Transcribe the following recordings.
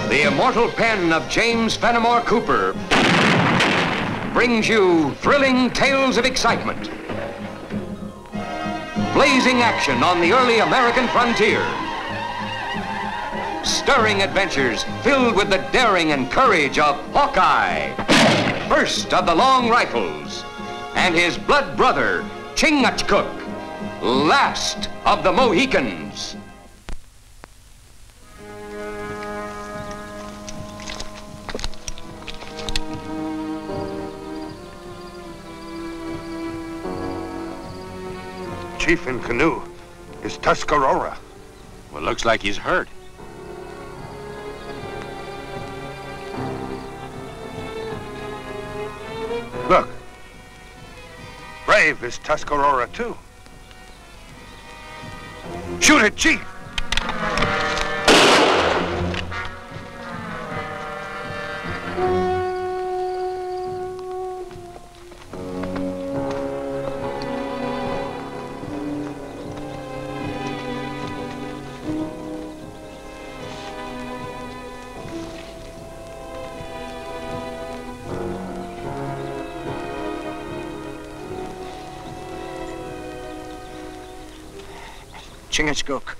The immortal pen of James Fenimore Cooper brings you thrilling tales of excitement, blazing action on the early American frontier, stirring adventures filled with the daring and courage of Hawkeye, first of the Long Rifles, and his blood brother, Chingachgook, last of the Mohicans. Chief in canoe is Tuscarawa. Well, looks like he's hurt. Look. Brave is Tuscarawa, too. Shoot it, Chief! Chingachgook,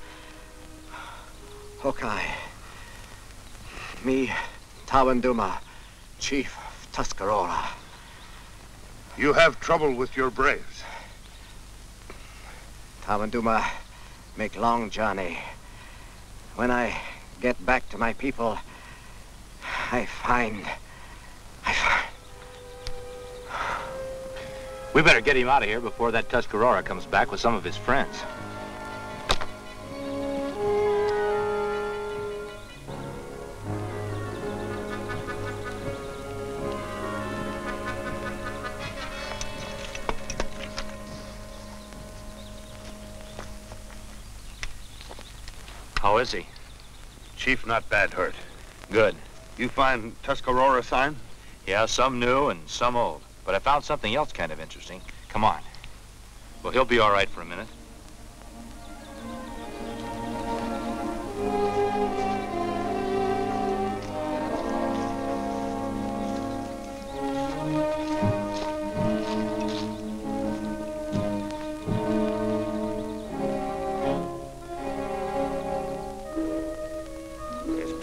Hawkeye, me, Tawenduma, Chief of Tuscarawa. You have trouble with your braves. Tawenduma make long journey. When I get back to my people, I find... We better get him out of here before that Tuscarawa comes back with some of his friends. How is he? Chief, not bad hurt. Good. You find Tuscarawa sign? Yeah, some new and some old. But I found something else kind of interesting. Come on. Well, he'll be all right for a minute.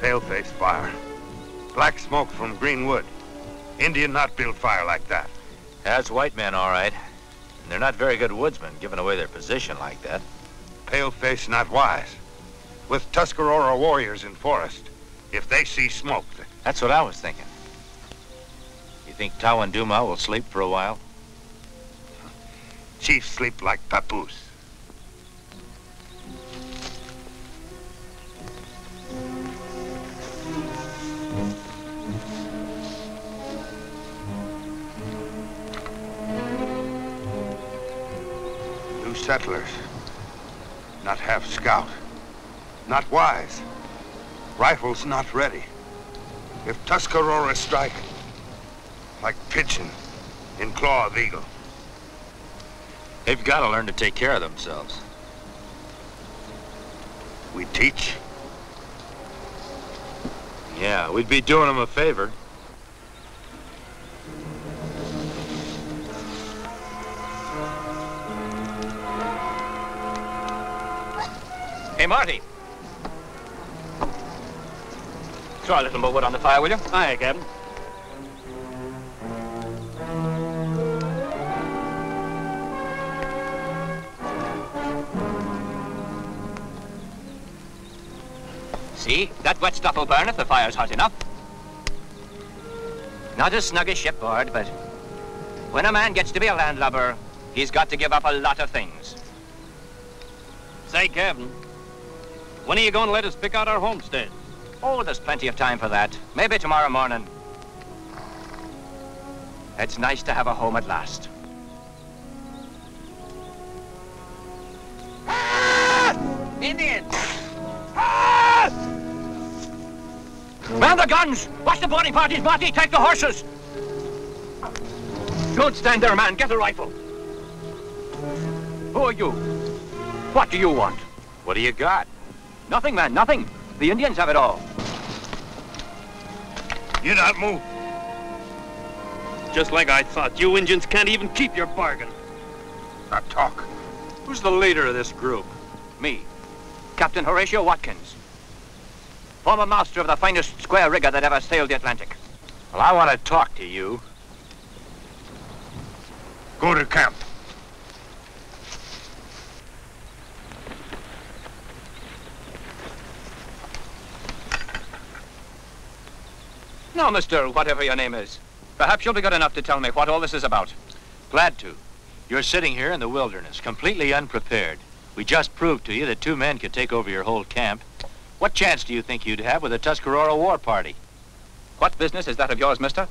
Pale-face fire. Black smoke from green wood. Indian not build fire like that. That's white men, all right. And they're not very good woodsmen, giving away their position like that. Pale-face not wise. With Tuscarawa warriors in forest, if they see smoke... That's what I was thinking. You think Tawenduma will sleep for a while? Chief sleep like papoose. Settlers, not half scout, not wise, rifles not ready. If Tuscarawa strike, like pigeon in claw of eagle. They've got to learn to take care of themselves. We teach? Yeah, we'd be doing them a favor. Hey, Martie. Throw a little more wood on the fire, will you? Aye, Captain. See? That wet stuff will burn if the fire's hot enough. Not as snug as shipboard, but when a man gets to be a landlubber, he's got to give up a lot of things. Say, Captain, when are you going to let us pick out our homestead? Oh, there's plenty of time for that. Maybe tomorrow morning. It's nice to have a home at last. Ah! Indians! Ah! Man the guns! Watch the boarding parties, Martie! Take the horses! Don't stand there, man. Get a rifle. Who are you? What do you want? What do you got? Nothing, man, nothing. The Indians have it all. You not move. Just like I thought. You Indians can't even keep your bargain. Now talk. Who's the leader of this group? Me, Captain Horatio Watkins. Former master of the finest square rigger that ever sailed the Atlantic. Well, I want to talk to you. Go to camp. Now, mister, whatever your name is, perhaps you'll be good enough to tell me what all this is about. Glad to. You're sitting here in the wilderness, completely unprepared. We just proved to you that 2 men could take over your whole camp. What chance do you think you'd have with the Tuscarora war party? What business is that of yours, mister?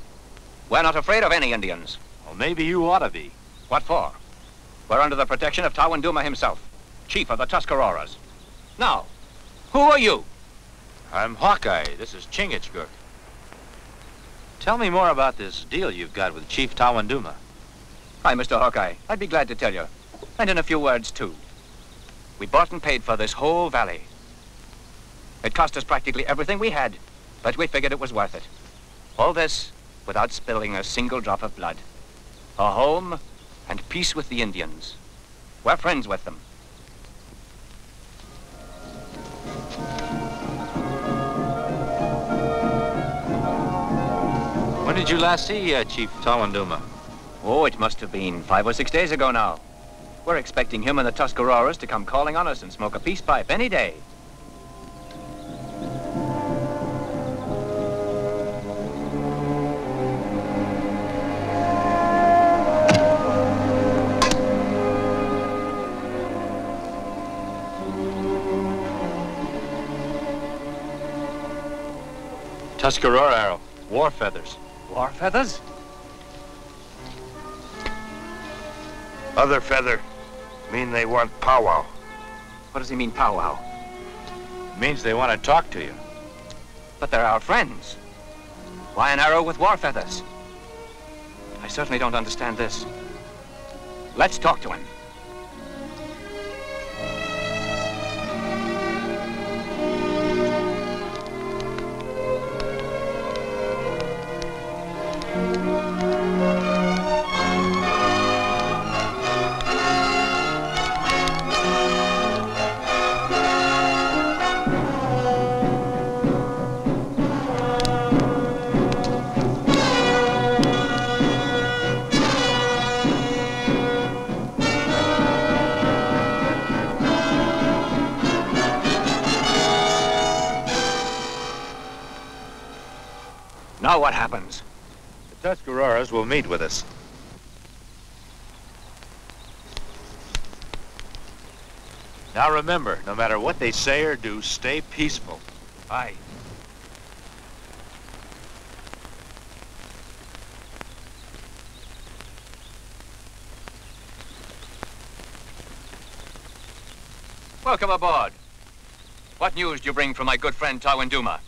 We're not afraid of any Indians. Well, maybe you ought to be. What for? We're under the protection of Tawenduma himself, chief of the Tuscarawas. Now, who are you? I'm Hawkeye. This is Chingachgook. Tell me more about this deal you've got with Chief Tawenduma. Hi, Mr. Hawkeye. I'd be glad to tell you. And in a few words, too. We bought and paid for this whole valley. It cost us practically everything we had, but we figured it was worth it. All this without spilling a single drop of blood. A home and peace with the Indians. We're friends with them. When did you last see Chief Tawenduma? Oh, it must have been 5 or 6 days ago now. We're expecting him and the Tuscarawas to come calling on us and smoke a peace pipe any day. Tuscarora arrow, war feathers. War feathers? Other feather mean they want powwow. What does he mean, powwow? Means they want to talk to you. But they're our friends. Why an arrow with war feathers? I certainly don't understand this. Let's talk to him. Now what happens? The Tuscaroras will meet with us. Now remember, no matter what they say or do, stay peaceful. Aye. Welcome aboard. What news do you bring from my good friend Tawenduma?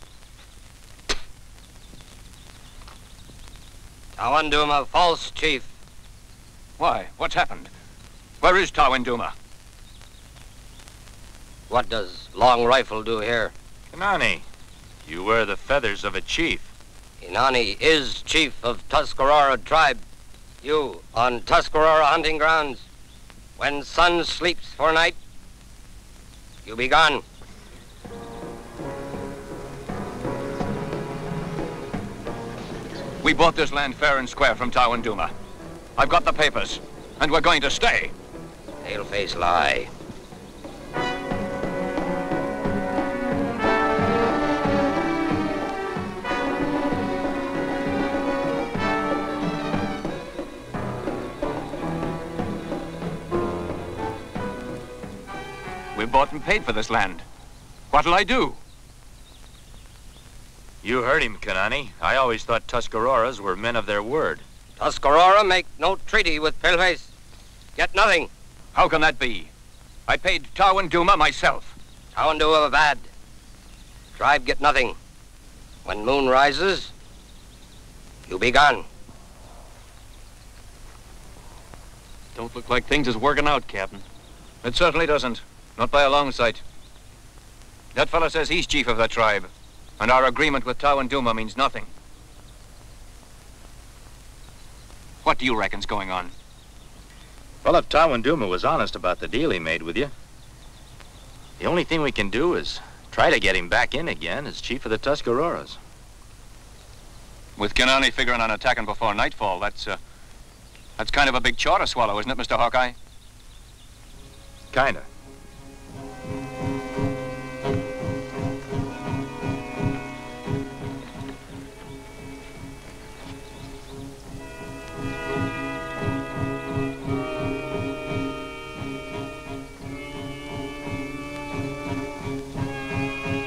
Tawenduma, false chief. Why? What's happened? Where is Tawenduma? What does Long Rifle do here? Kinaani, you wear the feathers of a chief. Kinaani is chief of Tuscarora tribe. You, on Tuscarora hunting grounds, when sun sleeps for night, you be gone. We bought this land fair and square from Tawenduma. I've got the papers, and we're going to stay. Pale-face lie. We bought and paid for this land. What'll I do? You heard him, Kinaani. I always thought Tuscaroras were men of their word. Tuscarora make no treaty with Paleface. Get nothing. How can that be? I paid Tawenduma myself. Tawenduma bad. Tribe get nothing. When moon rises, you be gone. Don't look like things is working out, Captain. It certainly doesn't. Not by a long sight. That fellow says he's chief of the tribe, and our agreement with Tawenduma means nothing. What do you reckon's going on? Well, if Tawenduma was honest about the deal he made with you, the only thing we can do is try to get him back in again as chief of the Tuscarawas. With Kinaani figuring on attacking before nightfall, that's kind of a big chore to swallow, isn't it, Mr. Hawkeye? Kinda.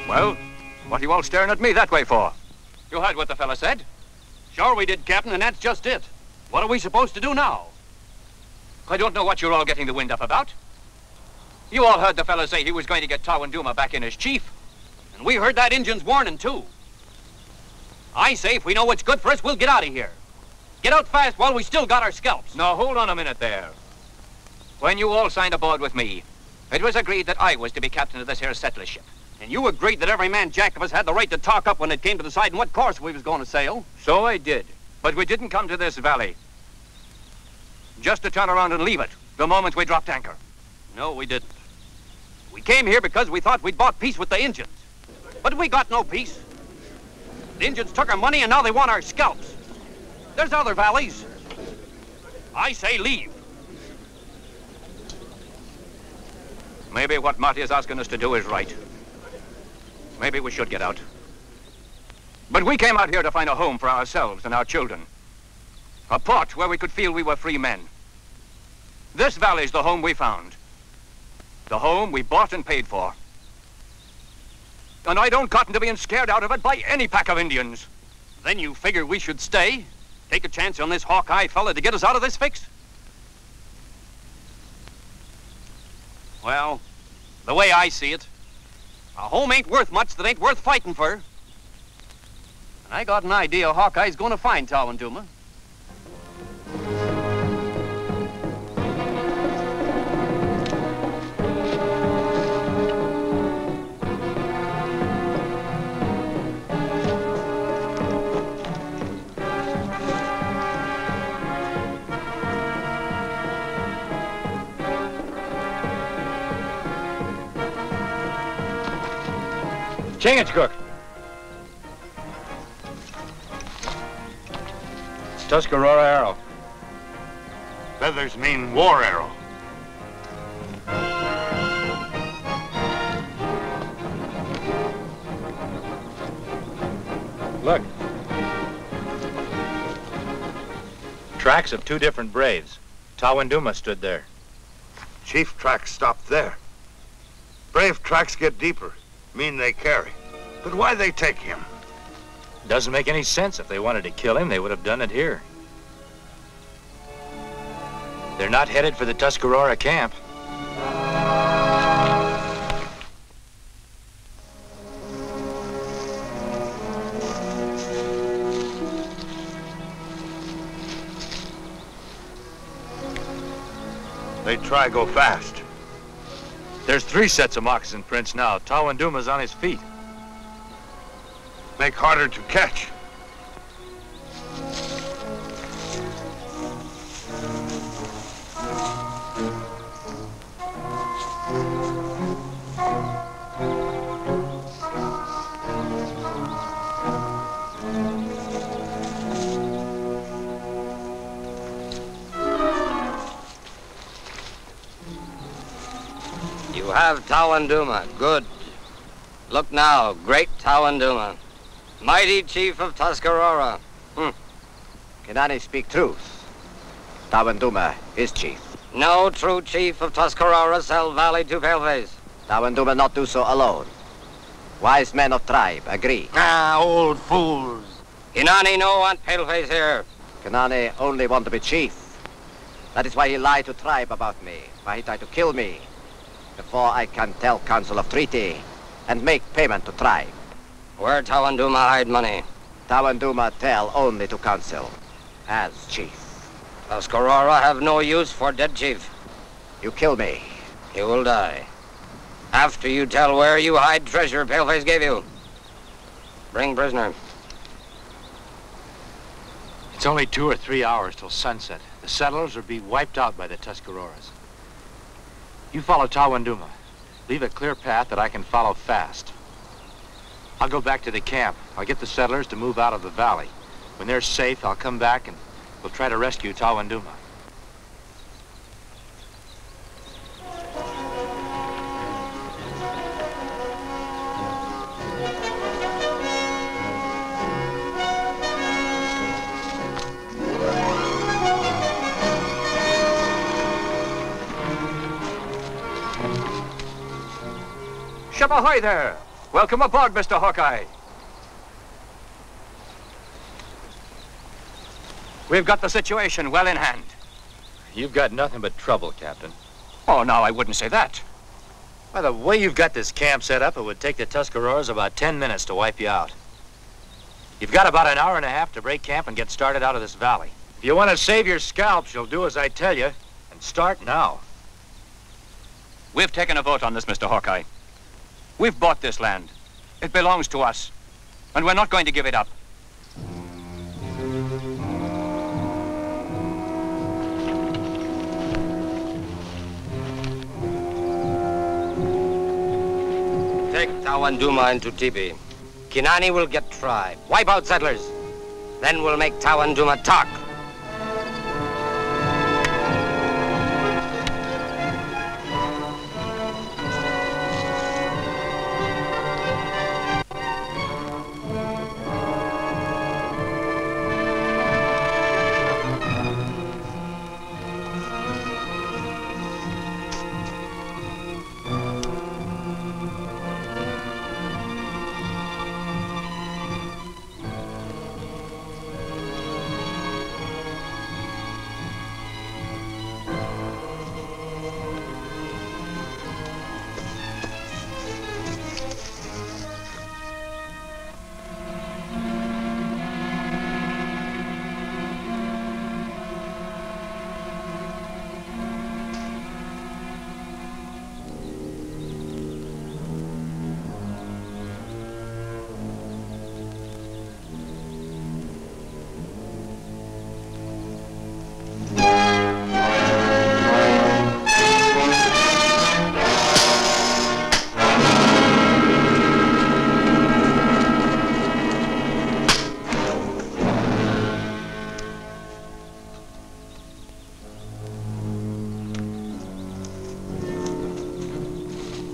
Well, what are you all staring at me that way for? You heard what the fella said? Sure we did, Captain, and that's just it. What are we supposed to do now? I don't know what you're all getting the wind up about. You all heard the fella say he was going to get Tawenduma back in as chief. And we heard that Injun's warning, too. I say if we know what's good for us, we'll get out of here. Get out fast while we still got our scalps. Now, hold on a minute there. When you all signed aboard with me, it was agreed that I was to be captain of this here settler ship. And you agreed that every man jack of us had the right to talk up when it came to deciding what course we was going to sail. So I did. But we didn't come to this valley just to turn around and leave it the moment we dropped anchor. No, we didn't. We came here because we thought we'd bought peace with the Injuns. But we got no peace. The Injuns took our money and now they want our scalps. There's other valleys. I say leave. Maybe what Martie is asking us to do is right. Maybe we should get out. But we came out here to find a home for ourselves and our children. A port where we could feel we were free men. This valley's the home we found. The home we bought and paid for. And I don't cotton to being scared out of it by any pack of Indians. Then you figure we should stay? Take a chance on this Hawkeye fella to get us out of this fix? Well, the way I see it, a home ain't worth much that ain't worth fighting for. And I got an idea Hawkeye's going to find Tawenduma. Chingachgook. Tuscarora arrow. Feathers mean war arrow. Look. Tracks of two different braves. Tawenduma stood there. Chief tracks stopped there. Brave tracks get deeper. Mean they carry. But why they take him? Doesn't make any sense. If they wanted to kill him, they would have done it here. They're not headed for the Tuscarora camp. They try go fast. There's 3 sets of moccasin prints now. Tawenduma's on his feet. Make harder to catch. You have Tawenduma. Good. Look now, great Tawenduma. Mighty chief of Tuscarora. Kinaani speak truth. Tawenduma is chief. No true chief of Tuscarora sell valley to paleface. Tawenduma not do so alone. Wise men of tribe agree. Ah, old fools. Kinaani no want paleface here. Kinaani only want to be chief. That is why he lied to tribe about me. Why he tried to kill me. Before I can tell council of treaty and make payment to tribe. Where Tawenduma hide money? Tawenduma tell only to council as chief. Tuscarora have no use for dead chief. You kill me. You will die. After you tell where you hide treasure Paleface gave you. Bring prisoner. It's only 2 or 3 hours till sunset. The settlers will be wiped out by the Tuscarawas. You follow Tawenduma. Leave a clear path that I can follow fast. I'll go back to the camp. I'll get the settlers to move out of the valley. When they're safe, I'll come back and we'll try to rescue Tawenduma. Ship ahoy there! Welcome aboard, Mr. Hawkeye. We've got the situation well in hand. You've got nothing but trouble, Captain. Oh, no, I wouldn't say that. By the way you've got this camp set up, it would take the Tuscarawas about 10 minutes to wipe you out. You've got about an hour and a half to break camp and get started out of this valley. If you want to save your scalps, you'll do as I tell you, and start now. We've taken a vote on this, Mr. Hawkeye. We've bought this land. It belongs to us, and we're not going to give it up. Take Tawenduma into Tipi. Kinaani will get tribe. Wipe out settlers. Then we'll make Tawenduma talk.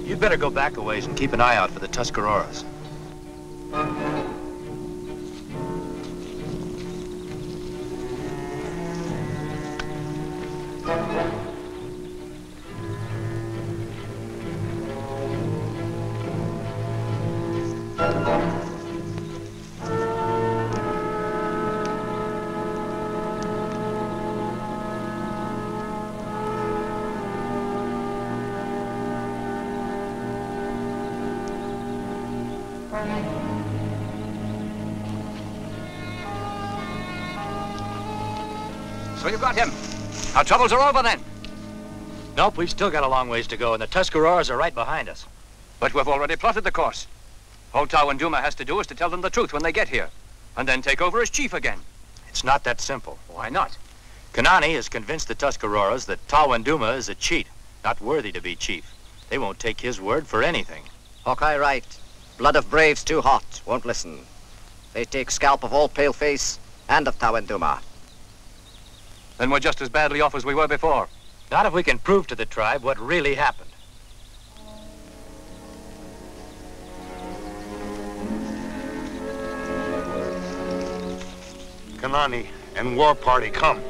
You'd better go back a ways and keep an eye out for the Tuscarawas. So you got him. Our troubles are over then. Nope, we've still got a long ways to go, and the Tuscarawas are right behind us. But we've already plotted the course. All Tawenduma has to do is to tell them the truth when they get here, and then take over as chief again. It's not that simple. Why not? Kinaani has convinced the Tuscarawas that Tawenduma is a cheat, not worthy to be chief. They won't take his word for anything. Hawkeye right. Blood of braves too hot, won't listen. They take scalp of all paleface and of Tawenduma. Then we're just as badly off as we were before. Not if we can prove to the tribe what really happened. Kinaani and war party, come.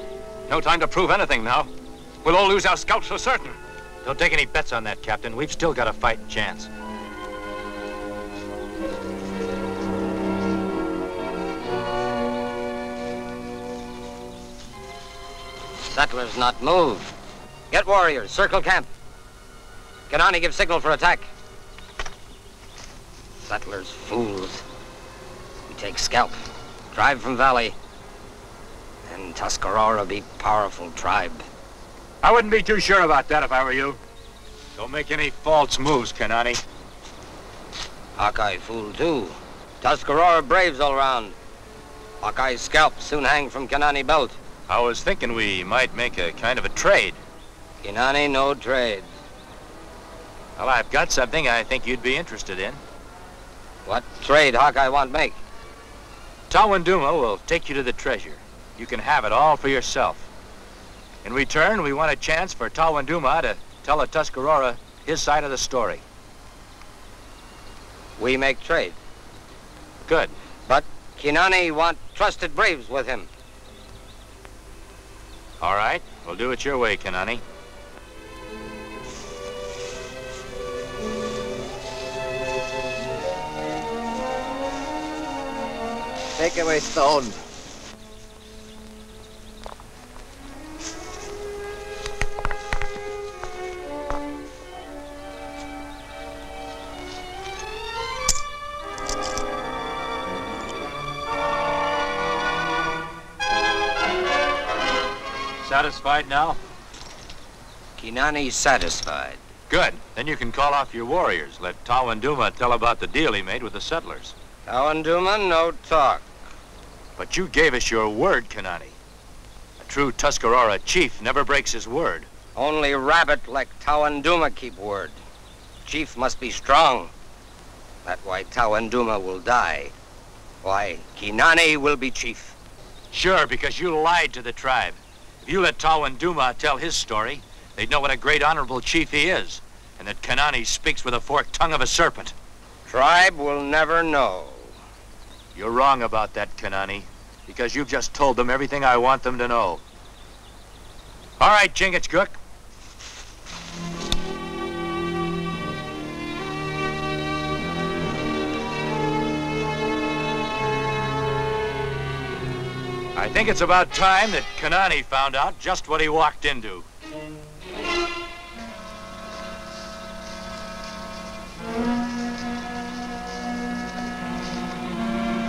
No time to prove anything now. We'll all lose our scalps for certain. Don't take any bets on that, Captain. We've still got a fighting chance. Settlers not move. Get warriors, circle camp. Kinaani give signal for attack. Settlers fools. We take scalp, drive from valley, and Tuscarora be powerful tribe. I wouldn't be too sure about that if I were you. Don't make any false moves, Kinaani. Hawkeye fool too. Tuscarora braves all around. Hawkeye's scalp soon hang from Kinaani belt. I was thinking we might make a kind of a trade. Kinaani no trade. Well, I've got something I think you'd be interested in. What trade Hawkeye want make? Tawenduma will take you to the treasure. You can have it all for yourself. In return, we want a chance for Tawenduma to tell the Tuscarora his side of the story. We make trade. Good. But Kinaani want trusted braves with him. All right, we'll do it your way, Kinaani. Take away stone. Satisfied now? Kinaani's satisfied. Good. Then you can call off your warriors. Let Tawenduma tell about the deal he made with the settlers. Tawenduma, no talk. But you gave us your word, Kinaani. A true Tuscarora chief never breaks his word. Only rabbit like Tawenduma keep word. Chief must be strong. That's why Tawenduma will die. Why, Kinaani will be chief. Sure, because you lied to the tribe. If you let Tawenduma tell his story, they'd know what a great honorable chief he is, and that Kinaani speaks with a forked tongue of a serpent. Tribe will never know. You're wrong about that, Kinaani, because you've just told them everything I want them to know. All right, Chingachgook. I think it's about time that Kinaani found out just what he walked into.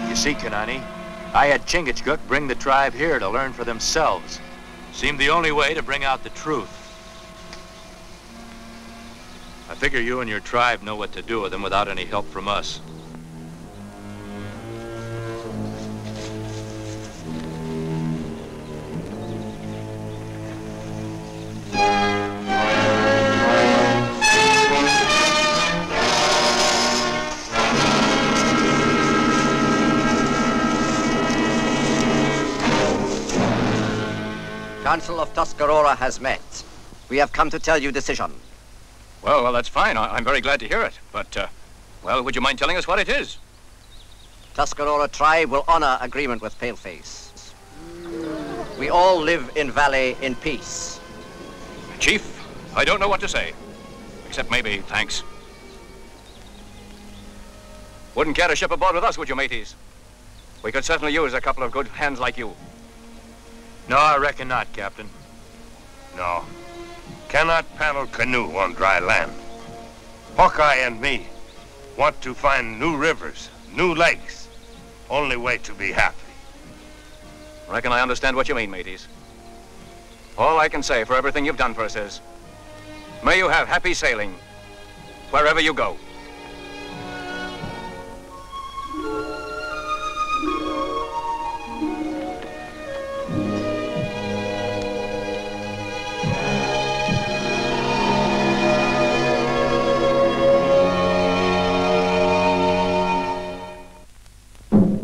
You see, Kinaani, I had Chingachgook bring the tribe here to learn for themselves. Seemed the only way to bring out the truth. I figure you and your tribe know what to do with them without any help from us. Council of Tuscarora has met. We have come to tell you decision. Well, that's fine. I'm very glad to hear it. But, well, would you mind telling us what it is? Tuscarora tribe will honor agreement with Paleface. We all live in valley in peace. Chief, I don't know what to say. Except maybe thanks. Wouldn't care to ship aboard with us, would you, mateys? We could certainly use a couple of good hands like you. No, I reckon not, Captain. No. Cannot paddle canoe on dry land. Hawkeye and me want to find new rivers, new lakes. Only way to be happy. Reckon I understand what you mean, mateys. All I can say for everything you've done for us is, may you have happy sailing wherever you go.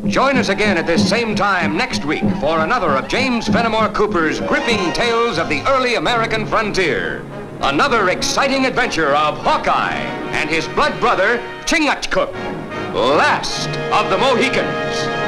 Join us again at this same time next week for another of James Fenimore Cooper's gripping tales of the early American frontier. Another exciting adventure of Hawkeye and his blood brother, Chingachgook, last of the Mohicans.